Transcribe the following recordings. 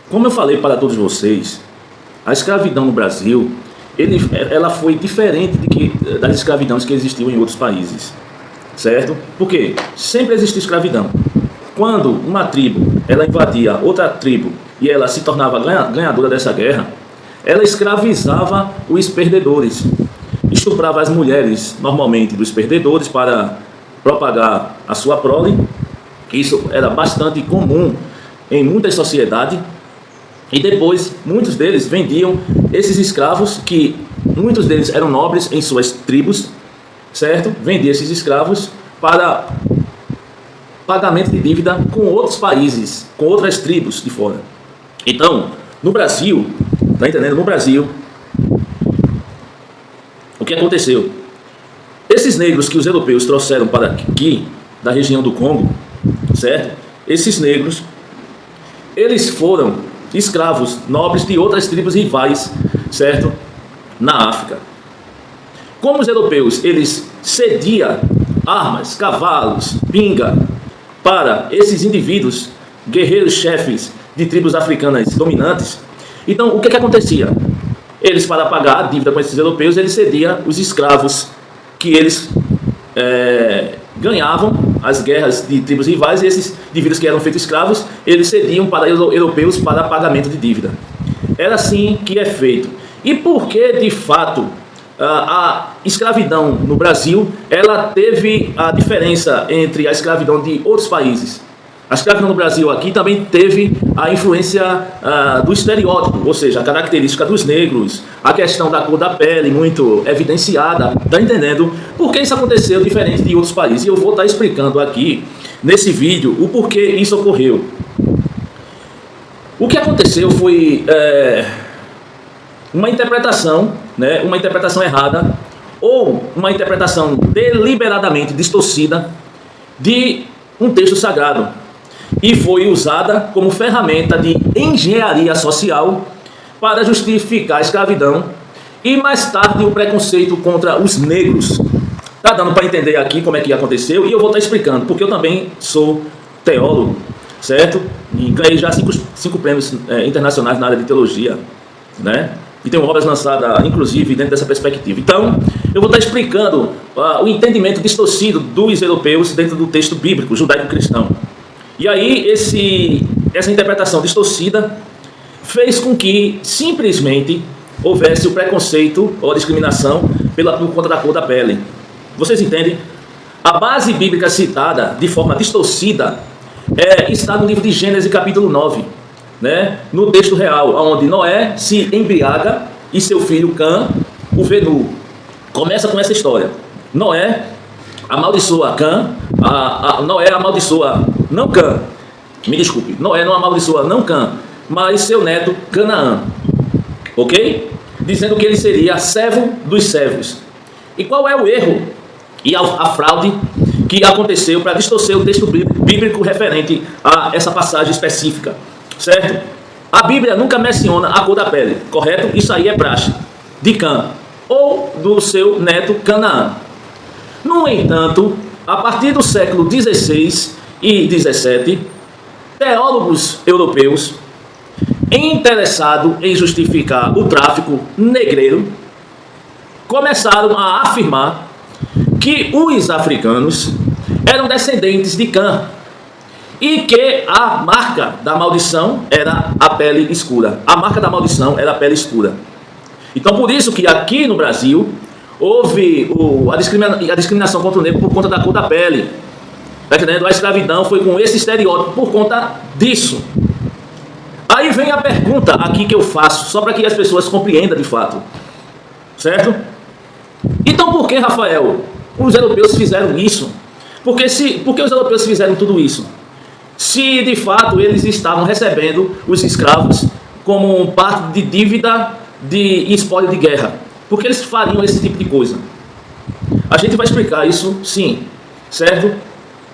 Como eu falei para todos vocês, a escravidão no Brasil, ela foi diferente das escravidões que existiam em outros países, certo? Porque sempre existiu escravidão. Quando uma tribo ela invadia outra tribo e ela se tornava ganhadora dessa guerra, ela escravizava os perdedores, estuprava as mulheres, normalmente dos perdedores, para propagar a sua prole. Isso era bastante comum em muitas sociedades. E depois, muitos deles vendiam esses escravos, que muitos deles eram nobres em suas tribos, certo? Vendiam esses escravos para pagamento de dívida com outros países, com outras tribos de fora. Então, no Brasil, tá entendendo? No Brasil, o que aconteceu? Esses negros que os europeus trouxeram para aqui, da região do Congo, certo? Esses negros, eles foram escravos nobres de outras tribos rivais, certo? Na África. Como os europeus, eles cediam armas, cavalos, pinga para esses indivíduos, guerreiros chefes de tribos africanas dominantes, então o que acontecia? Eles, para pagar a dívida com esses europeus, eles cediam os escravos que eles ganhavam as guerras de tribos rivais, e esses indivíduos que eram feitos escravos, eles cediam para europeus para pagamento de dívida. Era assim que é feito. E por que, de fato, a escravidão no Brasil, ela teve a diferença entre a escravidão de outros países? A escravidão no Brasil aqui também teve a influência do estereótipo, ou seja, a característica dos negros, a questão da cor da pele muito evidenciada, tá entendendo? Por que isso aconteceu diferente de outros países? E eu vou estar explicando aqui, nesse vídeo, o porquê isso ocorreu. O que aconteceu foi uma interpretação, né, uma interpretação errada, ou uma interpretação deliberadamente distorcida de um texto sagrado, e foi usada como ferramenta de engenharia social para justificar a escravidão e mais tarde o preconceito contra os negros. Tá dando para entender aqui como é que aconteceu, e eu vou estar explicando, porque eu também sou teólogo, certo? E ganhei já cinco prêmios internacionais na área de teologia, né? E tenho obras lançadas, inclusive, dentro dessa perspectiva. Então, eu vou estar explicando o entendimento distorcido dos europeus dentro do texto bíblico, judaico-cristão. E aí, essa interpretação distorcida fez com que, simplesmente, houvesse o preconceito ou a discriminação por conta da cor da pele. Vocês entendem? A base bíblica citada, de forma distorcida, está no livro de Gênesis, capítulo 9. Né? No texto real, onde Noé se embriaga e seu filho Cã o vê nu. Começa com essa história. Noé amaldiçoa Cã, Noé amaldiçoa não Cã, me desculpe, Noé não amaldiçoa não Cã, mas seu neto Canaã, ok? Dizendo que ele seria servo dos servos. E qual é o erro e a fraude que aconteceu para distorcer o texto bíblico referente a essa passagem específica? Certo? A Bíblia nunca menciona a cor da pele, correto? Isso aí é praxe de Cã ou do seu neto Canaã. No entanto, a partir do século XVI e XVII, teólogos europeus interessados em justificar o tráfico negreiro começaram a afirmar que os africanos eram descendentes de Cã e que a marca da maldição era a pele escura. A marca da maldição era a pele escura. Então, por isso que aqui no Brasil houve a discriminação contra o negro por conta da cor da pele. Está entendendo? A escravidão foi com esse estereótipo por conta disso. Aí vem a pergunta aqui que eu faço, só para que as pessoas compreendam de fato. Certo? Então, por que, Rafael, os europeus fizeram isso? Por que os europeus fizeram tudo isso? Se de fato eles estavam recebendo os escravos como parte de dívida de espólio de guerra, por que eles fariam esse tipo de coisa? A gente vai explicar isso, sim, certo?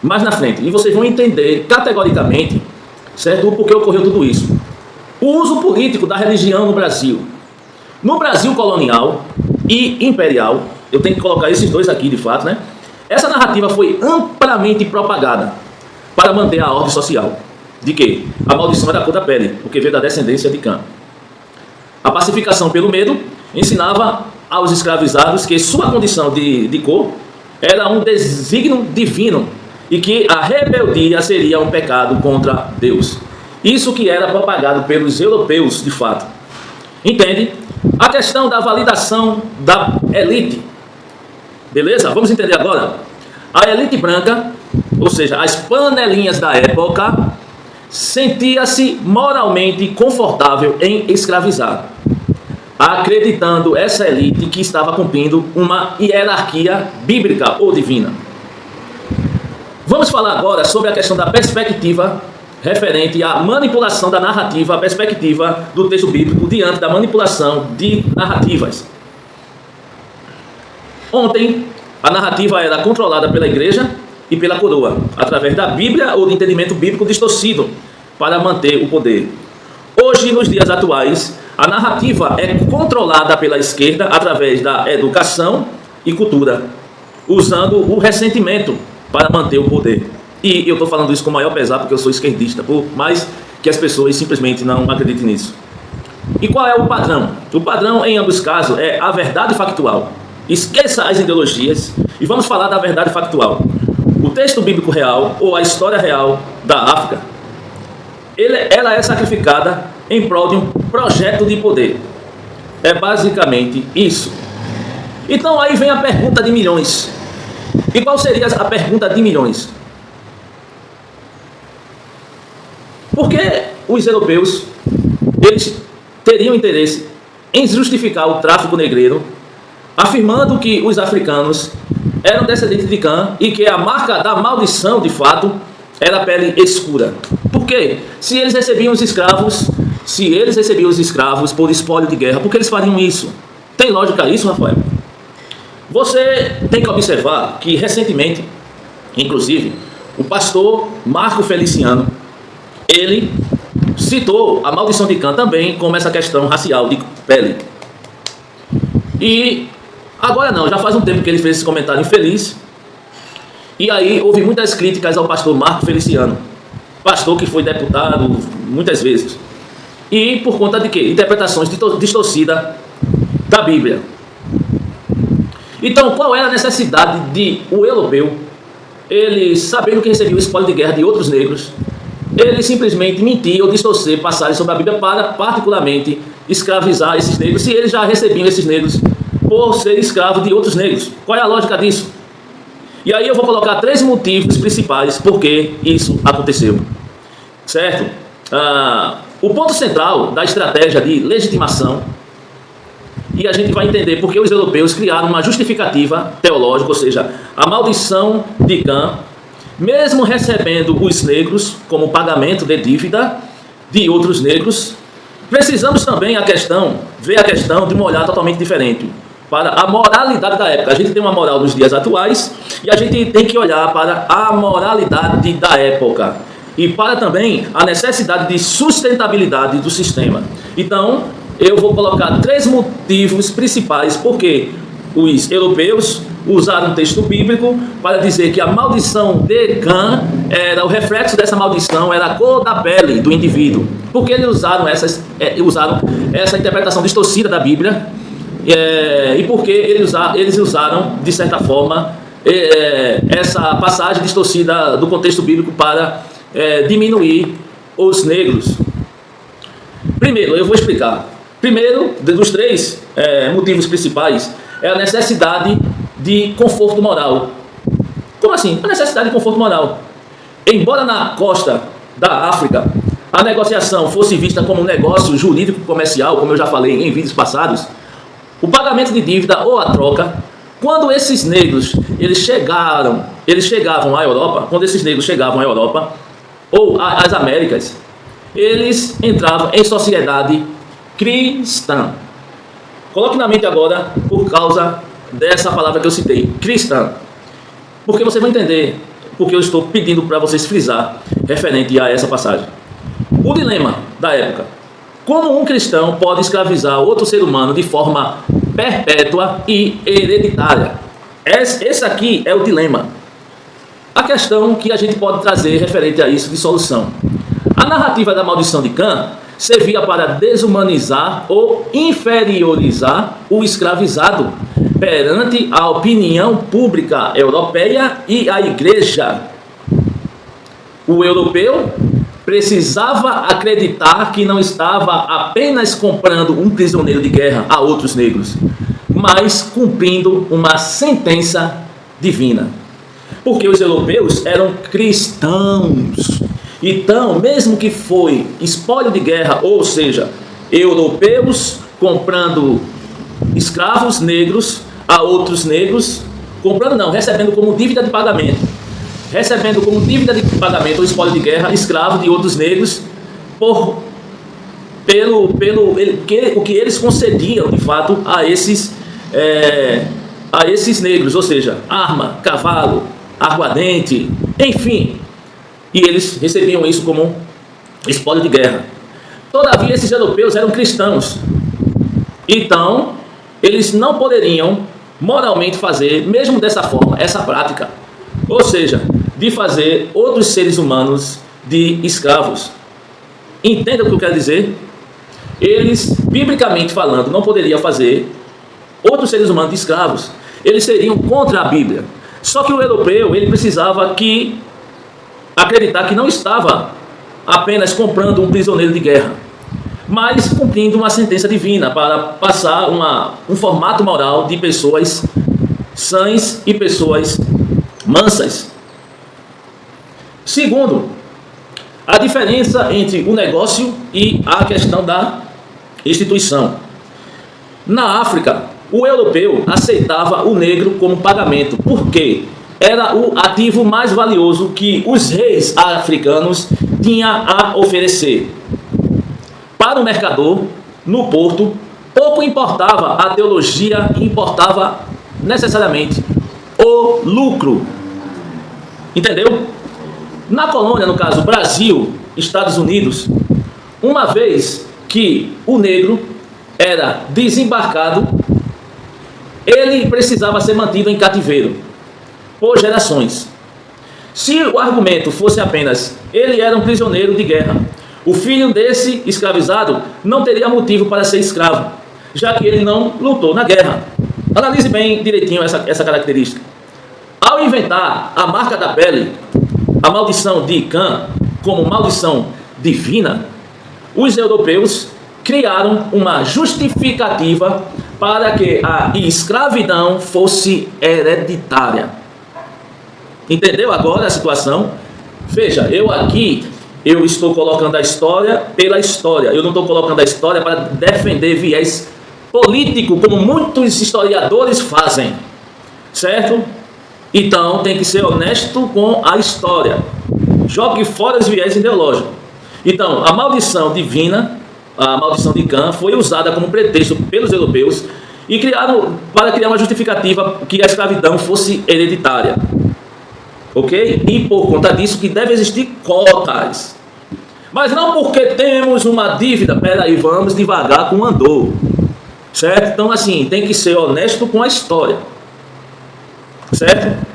Mais na frente. E vocês vão entender categoricamente, certo, o porquê ocorreu tudo isso. O uso político da religião no Brasil. No Brasil colonial e imperial, eu tenho que colocar esses dois aqui de fato, né? Essa narrativa foi amplamente propagada para manter a ordem social. de que a maldição era a cor da pele, porque veio da descendência de Cã. A pacificação pelo medo ensinava aos escravizados que sua condição de cor era um desígnio divino e que a rebeldia seria um pecado contra Deus. Isso que era propagado pelos europeus de fato. Entende? A questão da validação da elite. Beleza? Vamos entender agora? A elite branca, ou seja, as panelinhas da época, sentia-se moralmente confortável em escravizar, acreditando essa elite que estava cumprindo uma hierarquia bíblica ou divina. Vamos falar agora sobre a questão da perspectiva referente à manipulação da narrativa, a perspectiva do texto bíblico diante da manipulação de narrativas. Ontem, a narrativa era controlada pela igreja e pela coroa, através da Bíblia ou do entendimento bíblico distorcido para manter o poder. Hoje, nos dias atuais, a narrativa é controlada pela esquerda através da educação e cultura, usando o ressentimento para manter o poder. E eu estou falando isso com o maior pesar porque eu sou esquerdista, por mais que as pessoas simplesmente não acreditem nisso. E qual é o padrão? O padrão, em ambos os casos, é a verdade factual. Esqueça as ideologias e vamos falar da verdade factual. O texto bíblico real, ou a história real da África, ela é sacrificada em prol de um projeto de poder. É basicamente isso. Então aí vem a pergunta de milhões. E qual seria a pergunta de milhões? Por que os europeus eles teriam interesse em justificar o tráfico negreiro, afirmando que os africanos eram descendentes de Cã e que a marca da maldição, de fato, era a pele escura? Por quê? Se eles recebiam os escravos por espólio de guerra, por que eles fariam isso? Tem lógica isso, Rafael? Você tem que observar que, recentemente, inclusive, o pastor Marco Feliciano, ele citou a maldição de Cã também como essa questão racial de pele. E agora não, já faz um tempo que ele fez esse comentário infeliz. E aí houve muitas críticas ao pastor Marco Feliciano, pastor que foi deputado muitas vezes. E por conta de quê? Interpretações distorcidas da Bíblia. Então, qual era a necessidade de o europeu, ele sabendo que recebia o espólio de guerra de outros negros, ele simplesmente mentir ou distorcer passagens sobre a Bíblia para, particularmente, escravizar esses negros, se eles já recebiam esses negros por ser escravo de outros negros? Qual é a lógica disso? E aí eu vou colocar 3 motivos principais por que isso aconteceu. Certo? O ponto central da estratégia de legitimação, e a gente vai entender porque os europeus criaram uma justificativa teológica, ou seja, a maldição de Cã, mesmo recebendo os negros como pagamento de dívida de outros negros. Precisamos também ver a questão de um olhar totalmente diferente para a moralidade da época. A gente tem uma moral nos dias atuais e a gente tem que olhar para a moralidade da época e para também a necessidade de sustentabilidade do sistema. Então, eu vou colocar 3 motivos principais porque os europeus usaram um texto bíblico para dizer que a maldição de Cã era o reflexo dessa maldição, era a cor da pele do indivíduo. Porque eles usaram essa interpretação distorcida da Bíblia e porque eles usaram, de certa forma, essa passagem distorcida do contexto bíblico para diminuir os negros. Primeiro, eu vou explicar. Primeiro, dos 3 motivos principais, é a necessidade de conforto moral. Como assim? A necessidade de conforto moral. Embora na costa da África a negociação fosse vista como um negócio jurídico-comercial, como eu já falei em vídeos passados, o pagamento de dívida ou a troca, quando esses negros eles chegavam à Europa, quando esses negros chegavam à Europa ou às Américas, eles entravam em sociedade cristã. Coloque na mente agora, por causa dessa palavra que eu citei, cristã. Porque você vai entender porque eu estou pedindo para vocês frisar referente a essa passagem. O dilema da época. Como um cristão pode escravizar outro ser humano de forma perpétua e hereditária? Esse aqui é o dilema. A questão que a gente pode trazer referente a isso de solução. A narrativa da maldição de Cã servia para desumanizar ou inferiorizar o escravizado perante a opinião pública europeia e a igreja. O europeu precisava acreditar que não estava apenas comprando um prisioneiro de guerra a outros negros, mas cumprindo uma sentença divina. Porque os europeus eram cristãos. Então, mesmo que foi espólio de guerra, ou seja, europeus comprando escravos negros a outros negros, comprando não, recebendo como dívida de pagamento. Recebendo como dívida de pagamento ou espólio de guerra, escravo de outros negros, o que eles concediam, de fato, a esses negros, ou seja, arma, cavalo, aguardente, enfim. E eles recebiam isso como espólio de guerra. Todavia, esses europeus eram cristãos. Então, eles não poderiam moralmente fazer, mesmo dessa forma, essa prática. Ou seja, de fazer outros seres humanos de escravos. Entenda o que eu quero dizer? Eles, biblicamente falando, não poderiam fazer outros seres humanos de escravos. Eles seriam contra a Bíblia. Só que o europeu, ele precisava acreditar que não estava apenas comprando um prisioneiro de guerra, mas cumprindo uma sentença divina para passar um formato moral de pessoas sãs e pessoas mansas. Segundo, a diferença entre o negócio e a questão da instituição. Na África, o europeu aceitava o negro como pagamento, porque era o ativo mais valioso que os reis africanos tinham a oferecer. Para o mercador, no porto, pouco importava a teologia, importava necessariamente o lucro. Entendeu? Na colônia, no caso Brasil, Estados Unidos, uma vez que o negro era desembarcado, ele precisava ser mantido em cativeiro por gerações. Se o argumento fosse apenas ele era um prisioneiro de guerra, o filho desse escravizado não teria motivo para ser escravo, já que ele não lutou na guerra. Analise bem direitinho essa característica. Ao inventar a marca da pele, a maldição de Cã como maldição divina, os europeus criaram uma justificativa para que a escravidão fosse hereditária. Entendeu agora a situação? Veja, eu estou colocando a história pela história. Eu não estou colocando a história para defender viés político, como muitos historiadores fazem. Certo? Então, tem que ser honesto com a história. Jogue fora os viés ideológicos. Então, a maldição divina, a maldição de Cã, foi usada como pretexto pelos europeus e para criar uma justificativa que a escravidão fosse hereditária. Ok? E por conta disso que deve existir cotas. Mas não porque temos uma dívida. Peraí, vamos devagar com o andor. Certo? Então, assim, tem que ser honesto com a história. Certo?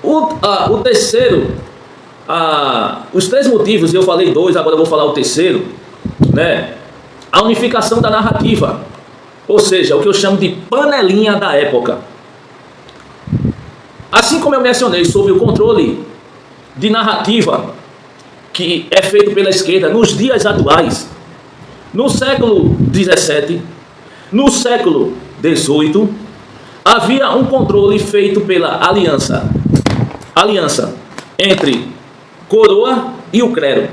O terceiro, os três motivos, eu falei dois, agora eu vou falar o terceiro, né? A unificação da narrativa, ou seja, o que eu chamo de panelinha da época. Assim como eu mencionei sobre o controle de narrativa que é feito pela esquerda nos dias atuais, no século XVII, no século XVIII, havia um controle feito pela aliança entre coroa e o clero.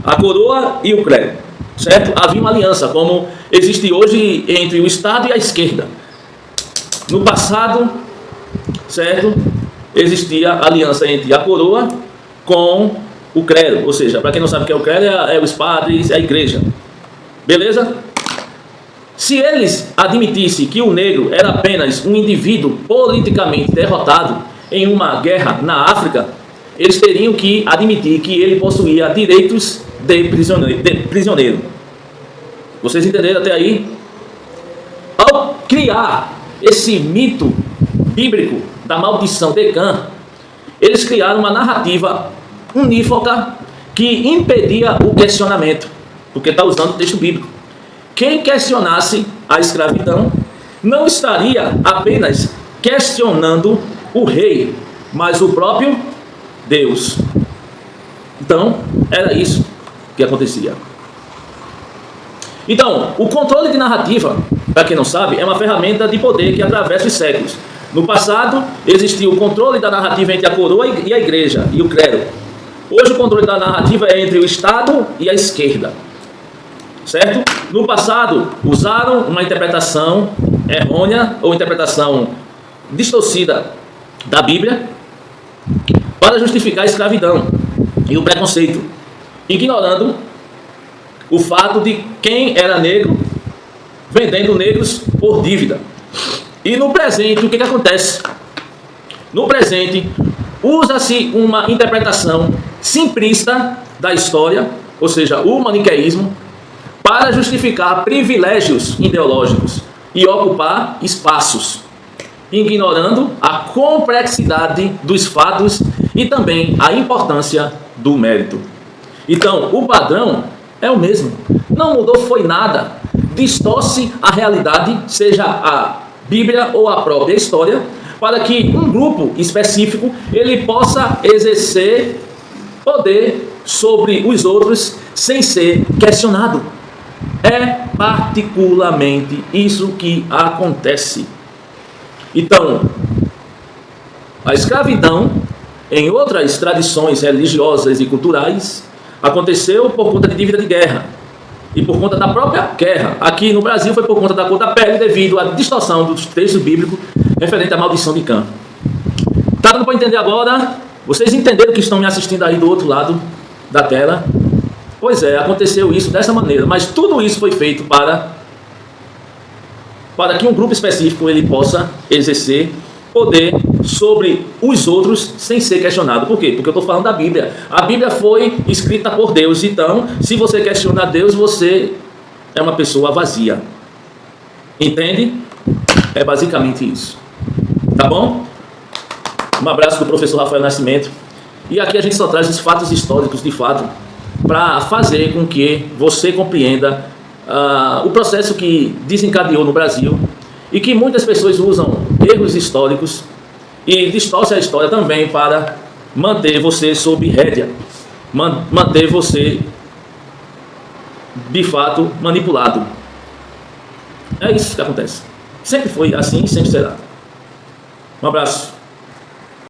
A coroa e o clero, certo? Havia uma aliança, como existe hoje entre o Estado e a esquerda. No passado, certo? Existia aliança entre a coroa com o clero, ou seja, para quem não sabe o que é o clero, é os padres, é a igreja. Beleza? Se eles admitissem que o negro era apenas um indivíduo politicamente derrotado em uma guerra na África, eles teriam que admitir que ele possuía direitos de prisioneiro. Vocês entenderam até aí? Ao criar esse mito bíblico da maldição de Cã, eles criaram uma narrativa unívoca que impedia o questionamento, porque está usando o texto bíblico. Quem questionasse a escravidão não estaria apenas questionando o rei, mas o próprio Deus. Então, era isso que acontecia. Então, o controle de narrativa, para quem não sabe, é uma ferramenta de poder que atravessa os séculos. No passado, existia o controle da narrativa entre a coroa e a igreja, e o clero. Hoje, o controle da narrativa é entre o Estado e a esquerda. Certo? No passado, usaram uma interpretação errônea ou interpretação distorcida da Bíblia para justificar a escravidão e o preconceito, ignorando o fato de quem era negro vendendo negros por dívida. E no presente, o que acontece? No presente, usa-se uma interpretação simplista da história, ou seja, o maniqueísmo, para justificar privilégios ideológicos e ocupar espaços, ignorando a complexidade dos fatos e também a importância do mérito. Então, o padrão é o mesmo. Não mudou, foi nada. Distorce a realidade, seja a Bíblia ou a própria história, para que um grupo específico ele possa exercer poder sobre os outros sem ser questionado. É particularmente isso que acontece. Então, a escravidão, em outras tradições religiosas e culturais, aconteceu por conta de dívida de guerra e por conta da própria guerra. Aqui no Brasil foi por conta da cor da pele devido à distorção do texto bíblico referente à maldição de Cã. Tá dando para entender agora? Vocês entenderam que estão me assistindo aí do outro lado da tela? Pois é, aconteceu isso dessa maneira, mas tudo isso foi feito para que um grupo específico ele possa exercer poder sobre os outros sem ser questionado. Por quê? Porque eu estou falando da Bíblia. A Bíblia foi escrita por Deus, então, se você questiona Deus, você é uma pessoa vazia. Entende? É basicamente isso. Tá bom? Um abraço do professor Rafael Nascimento. E aqui a gente só traz os fatos históricos, de fato, para fazer com que você compreenda o processo que desencadeou no Brasil e que muitas pessoas usam erros históricos e distorcem a história também para manter você sob rédea, manter você, de fato, manipulado. É isso que acontece. Sempre foi assim e sempre será. Um abraço.